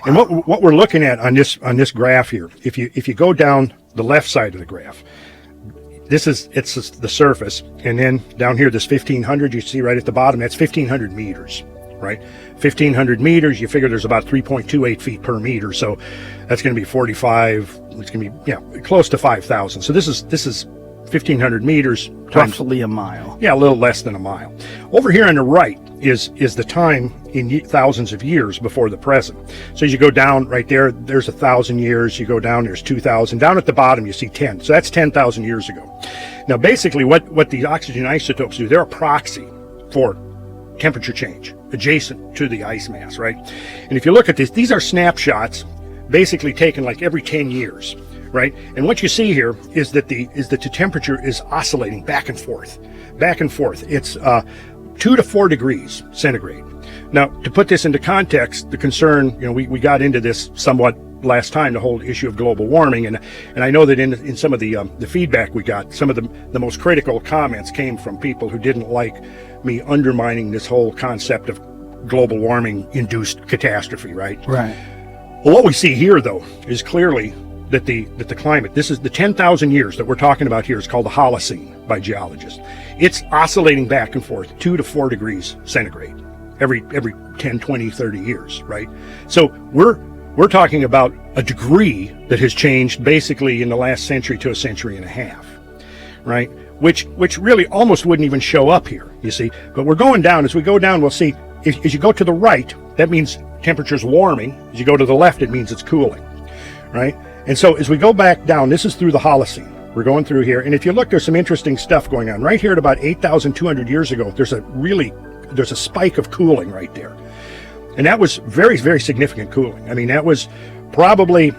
And what we're looking at on this graph here, if you go down the left side of the graph, it's the surface, and then down here, this 1,500 you see right at the bottom, that's 1,500 meters, right? 1,500 meters, you figure there's about 3.28 feet per meter, so that's going to be 45. It's going to be close to 5,000. So this is 1,500 meters times, roughly a mile. Yeah, a little less than a mile. Over here on the right is the time in thousands of years before the present. So as you go down right there, there's 1,000 years. You go down, there's 2,000. Down at the bottom, you see 10. So that's 10,000 years ago. Now, basically, what the oxygen isotopes do, they're a proxy for temperature change adjacent to the ice mass, right? And if you look at this, these are snapshots basically taken like every 10 years, right? And what you see here is that the temperature is oscillating back and forth. It's 2 to 4 degrees centigrade. Now, to put this into context, the concern, we got into this somewhat last time, the whole issue of global warming, and I know that in some of the feedback we got, some of the most critical comments came from people who didn't like me undermining this whole concept of global warming induced catastrophe, right? Right. Well, what we see here, though, is clearly that the climate, this is the 10,000 years that we're talking about here, is called the Holocene by geologists. It's oscillating back and forth 2 to 4 degrees centigrade every 10, 20, 30 years, right? So we're talking about a degree that has changed basically in the last century to a century and a half, right? Which really almost wouldn't even show up here, you see. But we're going down. As we go down, we'll see, as you go to the right, that means temperature's warming. As you go to the left, it means it's cooling, right? And so as we go back down, this is through the Holocene. We're going through here. And if you look, there's some interesting stuff going on. Right here at about 8,200 years ago, there's a spike of cooling right there. And that was very, very significant cooling. I mean, that was probably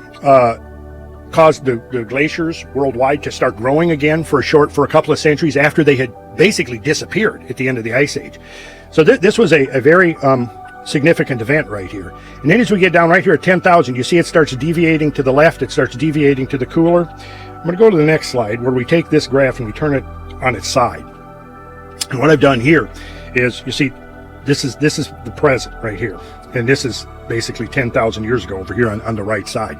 caused the glaciers worldwide to start growing again for a couple of centuries after they had basically disappeared at the end of the Ice Age. So this was a very significant event right here. And then as we get down right here at 10,000, you see it starts deviating to the left. It starts deviating to the cooler. I'm going to go to the next slide where we take this graph and we turn it on its side. And what I've done here is, you see, this is the present right here. And this is basically 10,000 years ago over here on the right side.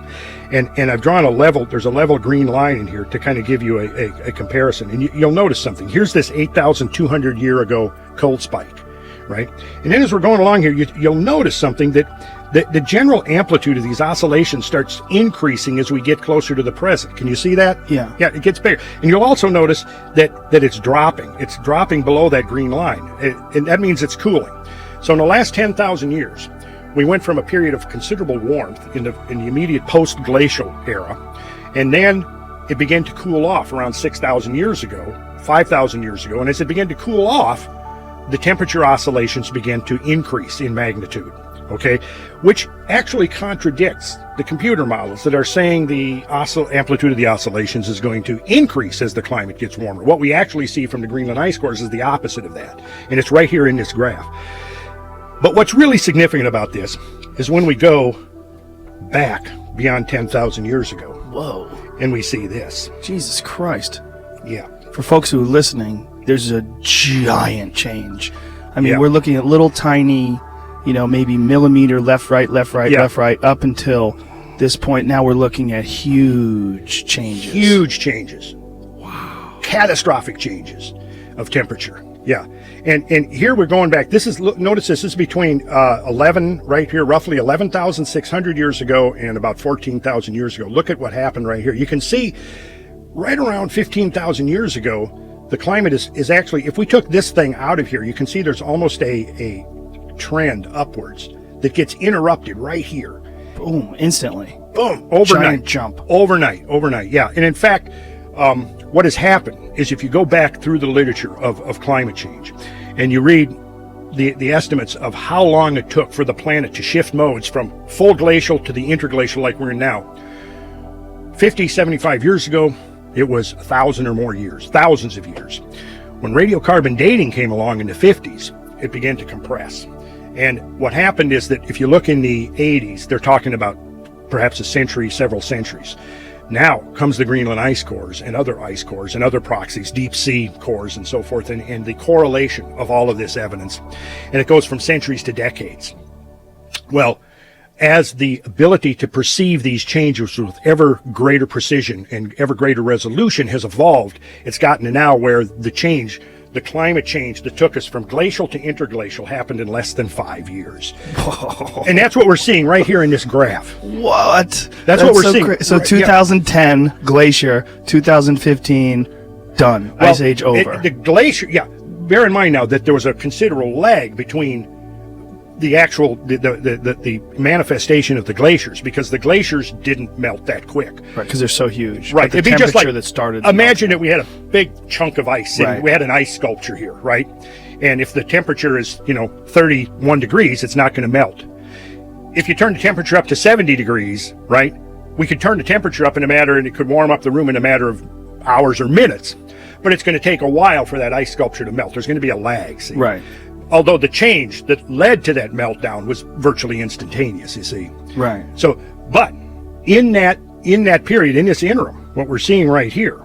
And I've drawn a level, there's a level green line in here to kind of give you a comparison. And you'll notice something. Here's this 8,200 year ago cold spike, right? And then as we're going along here, you'll notice something, that the general amplitude of these oscillations starts increasing as we get closer to the present. Can you see that? Yeah. Yeah, it gets bigger. And you'll also notice that it's dropping. It's dropping below that green line. And that means it's cooling. So in the last 10,000 years, we went from a period of considerable warmth in the immediate post-glacial era, and then it began to cool off around 6,000 years ago, 5,000 years ago. And as it began to cool off, the temperature oscillations began to increase in magnitude. Okay, which actually contradicts the computer models that are saying the amplitude of the oscillations is going to increase as the climate gets warmer. What we actually see from the Greenland ice cores is the opposite of that, and it's right here in this graph. But what's really significant about this is when we go back beyond 10,000 years ago. Whoa. And we see this. Jesus Christ. Yeah. For folks who are listening, there's a giant change. I mean, Yeah. we're looking at little tiny, maybe millimeter left, right, up until this point. Now we're looking at huge changes. Huge changes. Wow. Catastrophic changes of temperature. Yeah. And here we're going back. Notice this is between 11 right here, roughly 11,600 years ago and about 14,000 years ago. Look at what happened right here. You can see right around 15,000 years ago, the climate is actually, if we took this thing out of here, you can see there's almost a trend upwards that gets interrupted right here. Boom, instantly. Boom, overnight. Giant jump. Overnight, yeah. And in fact, what has happened is if you go back through the literature of climate change and you read the estimates of how long it took for the planet to shift modes from full glacial to the interglacial like we're in now, 50, 75 years ago, it was 1,000 or more years, thousands of years. When radiocarbon dating came along in the 50s, it began to compress. And what happened is that if you look in the 80s, they're talking about perhaps a century, several centuries. Now comes the Greenland ice cores and other ice cores and other proxies, deep sea cores and so forth, and the correlation of all of this evidence. And it goes from centuries to decades. Well, as the ability to perceive these changes with ever greater precision and ever greater resolution has evolved, it's gotten to now where the climate change that took us from glacial to interglacial happened in less than 5 years. Whoa. And that's what we're seeing right here in this graph. What? That's what we're seeing. So 2010 glacier, 2015 done. Well, Ice age over. The glacier, bear in mind now that there was a considerable lag between the actual the manifestation of the glaciers, because the glaciers didn't melt that quick. Right, because they're so huge. Right, But the it'd be just temperature like that started. imagine that we had a big chunk of ice sitting. Right. We had an ice sculpture here, right? And if the temperature is 31 degrees, it's not going to melt. If you turn the temperature up to 70 degrees, right? We could turn the temperature up in a matter, and it could warm up the room in a matter of hours or minutes. But it's going to take a while for that ice sculpture to melt. There's going to be a lag. See? Right. Although the change that led to that meltdown was virtually instantaneous, you see. Right. So, but in that period, in this interim, what we're seeing right here,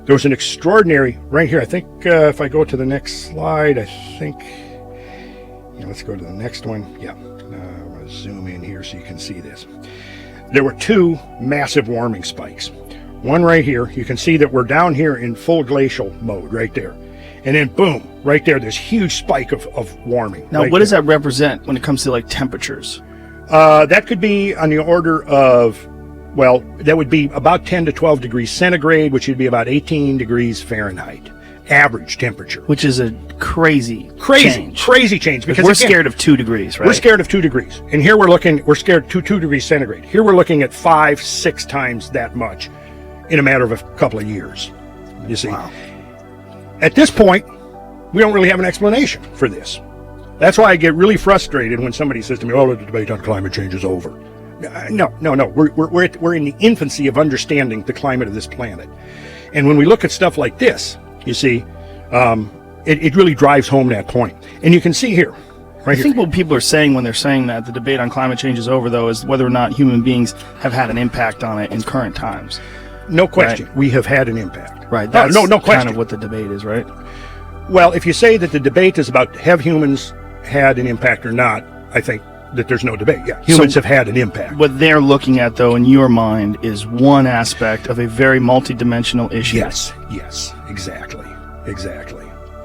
there was an extraordinary, right here, I think if I go to the next slide, let's go to the next one. I'm going to zoom in here so you can see this. There were two massive warming spikes. One right here, you can see that we're down here in full glacial mode right there. And then boom, right there, this huge spike of warming. Now, right what does there. that represent when it comes to like temperatures? That could be on the order of, that would be about 10 to 12 degrees centigrade, which would be about 18 degrees Fahrenheit, average temperature. Which is a crazy change. Crazy change. Because we're again, scared of 2 degrees, right? We're scared of 2 degrees. And here we're scared to 2 degrees centigrade. Here we're looking at 5-6 times that much in a matter of a couple of years. You see? Wow. At this point, we don't really have an explanation for this. That's why I get really frustrated when somebody says to me, "Oh, the debate on climate change is over." No. We're in the infancy of understanding the climate of this planet, and when we look at stuff like this, you see, it really drives home that point. And you can see here, I think what people are saying when they're saying that the debate on climate change is over, though, is whether or not human beings have had an impact on it in current times. No question, right. We have had an impact. Right. That's no question. Kind of what the debate is, right? Well, if you say that the debate is about have humans had an impact or not, I think that there's no debate. Yeah, humans have had an impact. What they're looking at, though, in your mind, is one aspect of a very multidimensional issue. Yes, exactly.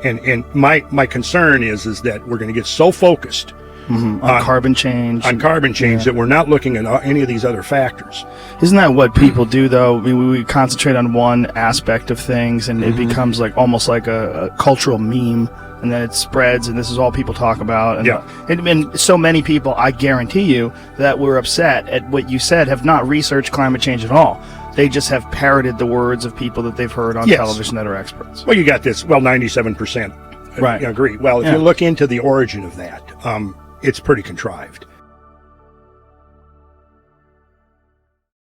And my concern is that we're going to get so focused on carbon change. That we're not looking at any of these other factors. Isn't that what people do, though? I mean, we concentrate on one aspect of things, and it becomes like almost like a cultural meme, and then it spreads, and this is all people talk about. And, and so many people, I guarantee you, that were upset at what you said have not researched climate change at all. They just have parroted the words of people that they've heard on television that are experts. Well, you got this. 97% right. agree. Well, if you look into the origin of that, it's pretty contrived.